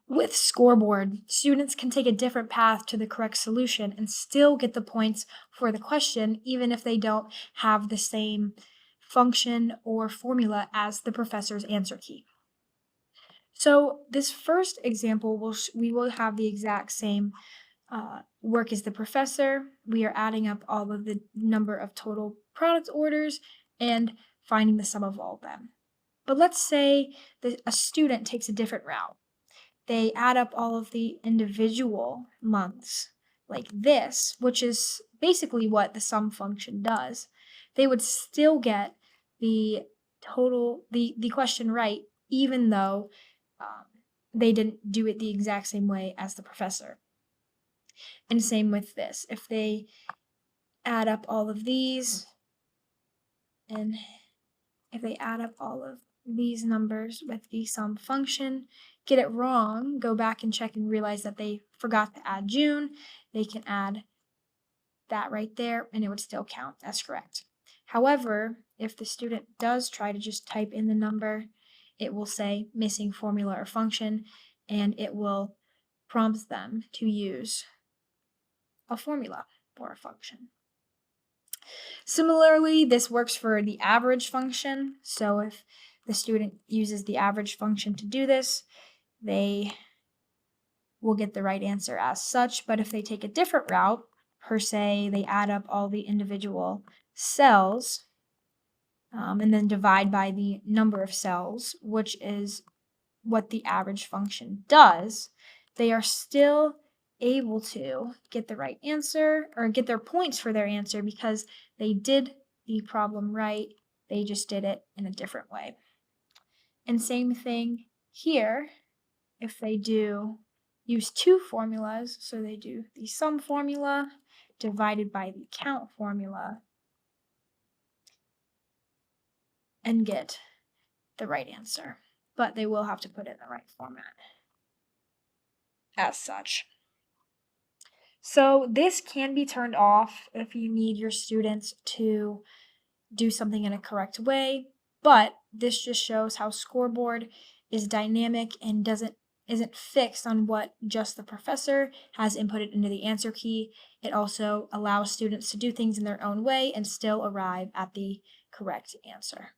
With Scoreboard, students can take a different path to the correct solution and still get the points for the question, even if they don't have the same function or formula as the professor's answer key. So this first example, we will have the exact same work as the professor. We are adding up all of the number of total product orders and finding the sum of all of them. But let's say that a student takes a different route. They add up all of the individual months like this, which is basically what the sum function does. They would still get the the question right, even though they didn't do it the exact same way as the professor. And same with this. If they add up all of these, and if they add up all of these numbers with the sum function, get it wrong, go back and check and realize that they forgot to add June, they can add that right there and it would still count as correct. However, if the student does try to just type in the number, it will say missing formula or function, and it will prompt them to use a formula or a function. Similarly, this works for the average function. So if the student uses the average function to do this, they will get the right answer as such. But if they take a different route, per se, they add up all the individual cells and then divide by the number of cells, which is what the average function does, they are still able to get the right answer or get their points for their answer because they did the problem right. They just did it in a different way. And same thing here, if they do use two formulas, so they do the sum formula divided by the count formula and get the right answer. But they will have to put it in the right format as such. So this can be turned off if you need your students to do something in a correct way, but this just shows how Scoreboard is dynamic and isn't fixed on what just the professor has inputted into the answer key. It also allows students to do things in their own way and still arrive at the correct answer.